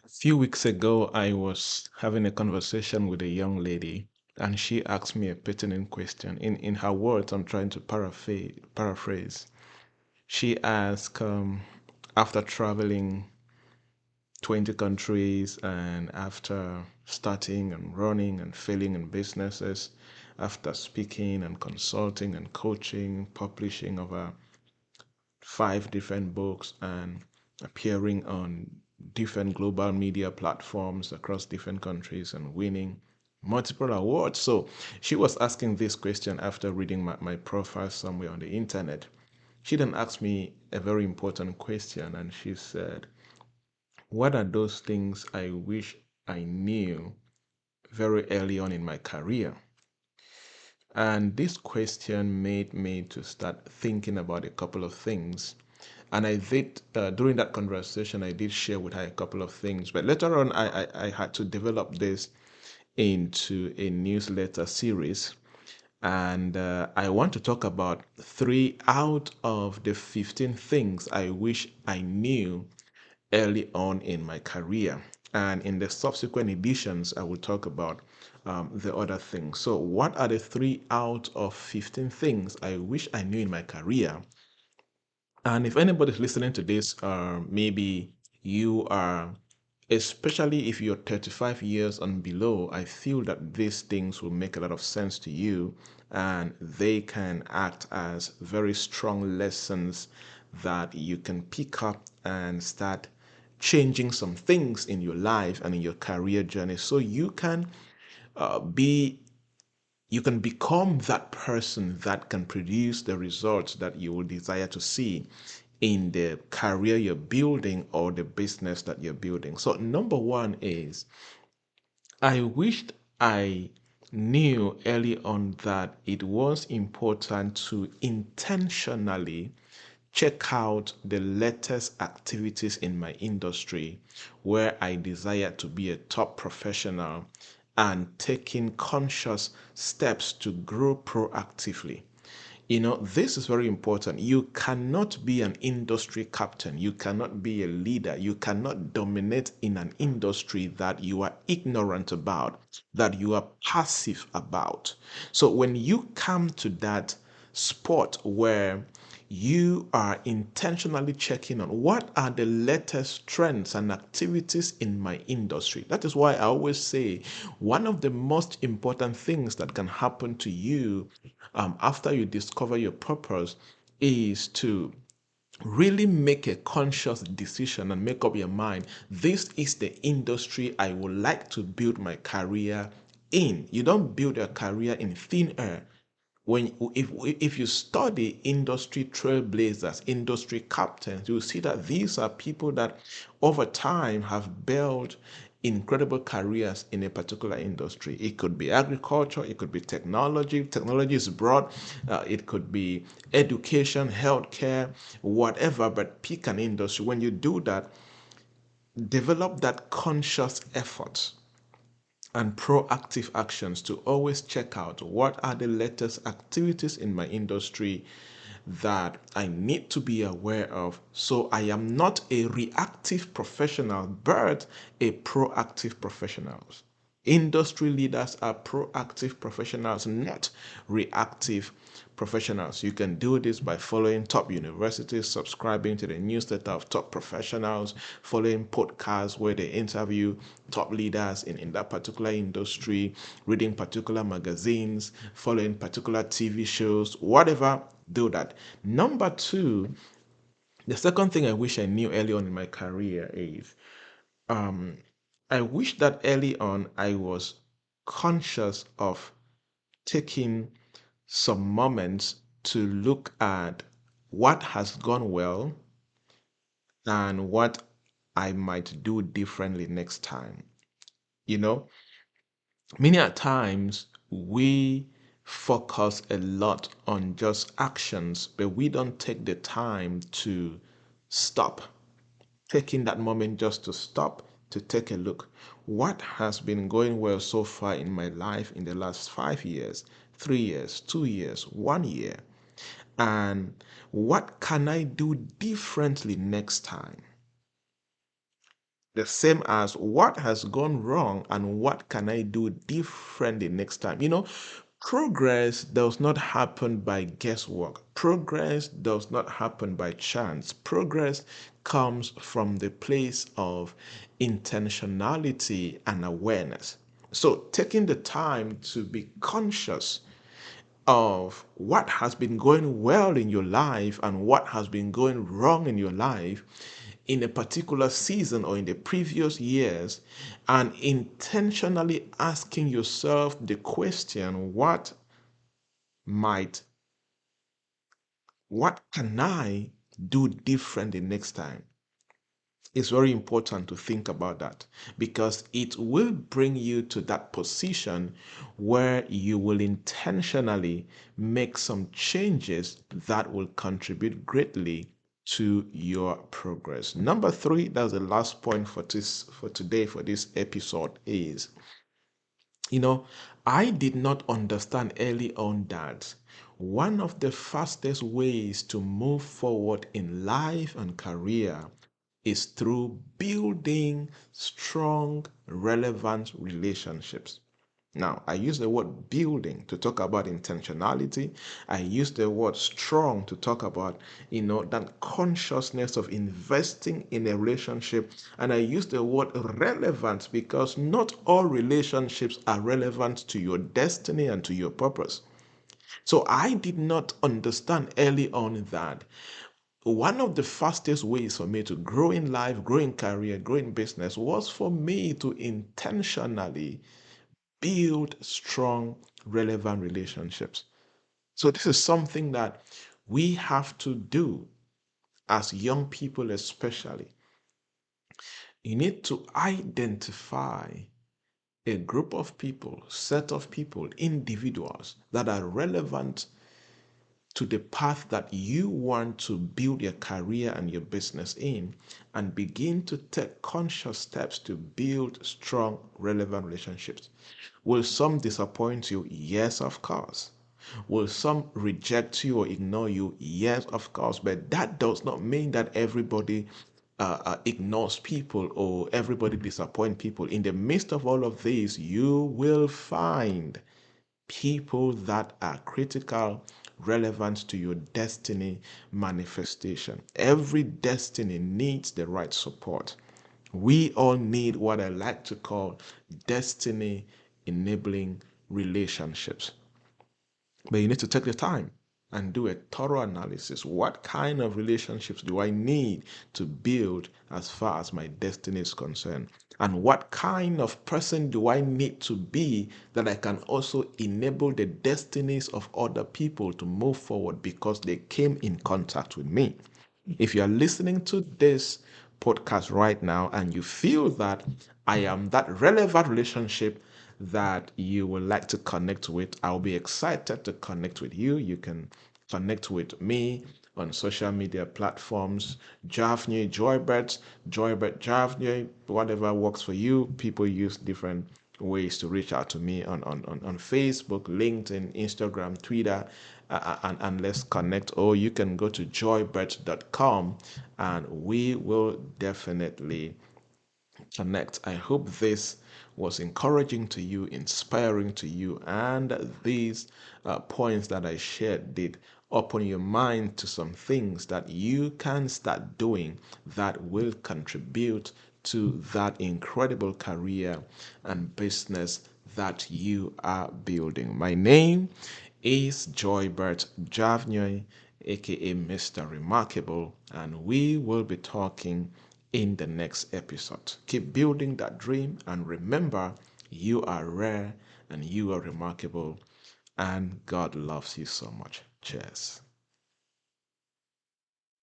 A few weeks ago, I was having a conversation with a young lady, and she asked me a pertinent question. In her words, I'm trying to paraphrase. She asked, after traveling 20 countries and after starting and running and failing in businesses, after speaking and consulting and coaching, publishing over 5 different books and appearing on different global media platforms across different countries and winning multiple awards. So she was asking this question after reading my profile somewhere on the internet. She then asked me a very important question and she said, what are those things I wish I knew very early on in my career? And this question made me to start thinking about a couple of things. And I did, during that conversation, I did share with her a couple of things. But later on, I had to develop this into a newsletter series. And I want to talk about 3 out of the 15 things I wish I knew early on in my career. And in the subsequent editions, I will talk about the other things. So, what are the 3 out of 15 things I wish I knew in my career? And if anybody's listening to this, maybe you are, especially if you're 35 years and below, I feel that these things will make a lot of sense to you and they can act as very strong lessons that you can pick up and start changing some things in your life and in your career journey so you can be you can become that person that can produce the results that you will desire to see in the career you're building or the business that you're building. So, number one is I wished I knew early on that it was important to intentionally check out the latest activities in my industry where I desire to be a top professional and taking conscious steps to grow proactively. This is very important. You cannot be an industry captain. You cannot be a leader. You cannot dominate in an industry that you are ignorant about, that you are passive about. So when you come to that spot where you are intentionally checking on what are the latest trends and activities in my industry. That is why I always say one of the most important things that can happen to you after you discover your purpose is to really make a conscious decision and make up your mind. This is the industry I would like to build my career in. You don't build a career in thin air. If you study industry trailblazers, industry captains, you see that these are people that over time have built incredible careers in a particular industry. It could be agriculture, it could be technology. Technology is broad. It could be education, healthcare, whatever. But pick an industry. When you do that, develop that conscious effort and proactive actions to always check out what are the latest activities in my industry that I need to be aware of so I am not a reactive professional but a proactive professional. Industry leaders are proactive professionals, not reactive professionals. You can do this by following top universities, subscribing to the newsletter of top professionals, following podcasts where they interview top leaders in that particular industry, reading particular magazines, following particular TV shows, whatever, do that. Number two, the second thing I wish I knew early on in my career is um, I wish that early on I was conscious of taking some moments to look at what has gone well and what I might do differently next time. You know, many a times we focus a lot on just actions, but we don't take the time to stop, taking that moment just to stop to take a look. What has been going well so far in my life in the last 5 years, 3 years, 2 years, 1 year? And what can I do differently next time? The same as what has gone wrong and what can I do differently next time. Progress does not happen by guesswork. Progress does not happen by chance. Progress comes from the place of intentionality and awareness. So, taking the time to be conscious of what has been going well in your life and what has been going wrong in your life in a particular season or in the previous years, and intentionally asking yourself the question, might what can I do different the next time? It's very important to think about that, because it will bring you to that position where you will intentionally make some changes that will contribute greatly to your progress. Number three, that's the last point for today, for this episode, is I did not understand early on that one of the fastest ways to move forward in life and career is through building strong, relevant relationships. Now, I use the word building to talk about intentionality. I use the word strong to talk about, that consciousness of investing in a relationship. And I use the word relevant because not all relationships are relevant to your destiny and to your purpose. So I did not understand early on that one of the fastest ways for me to grow in life, grow in career, grow in business was for me to intentionally build strong, relevant relationships. So, this is something that we have to do as young people, especially. You need to identify a group of people, set of people, individuals that are relevant to the path that you want to build your career and your business in, and begin to take conscious steps to build strong, relevant relationships. Will some disappoint you? Yes, of course. Will some reject you or ignore you? Yes, of course. But that does not mean that everybody ignores people or everybody disappoints people. In the midst of all of this, you will find people that are critical, relevant to your destiny manifestation. Every destiny needs the right support. We all need what I like to call destiny enabling relationships. But you need to take the time and do a thorough analysis. What kind of relationships do I need to build as far as my destiny is concerned? And what kind of person do I need to be that I can also enable the destinies of other people to move forward because they came in contact with me? If you are listening to this podcast right now and you feel that I am that relevant relationship that you would like to connect with, I'll be excited to connect with you. You can connect with me on social media platforms, Javnyuy, Joybert Javnyuy, whatever works for you. People use different ways to reach out to me on Facebook, LinkedIn, Instagram, Twitter, and let's connect. Or you can go to joybert.com and we will definitely connect. I hope this was encouraging to you, inspiring to you, and these points that I shared did open your mind to some things that you can start doing that will contribute to that incredible career and business that you are building. My name is Joybert Javnyuy, aka Mr. Remarkable, and we will be talking in the next episode. Keep building that dream and remember you are rare and you are remarkable and God loves you so much. Cheers.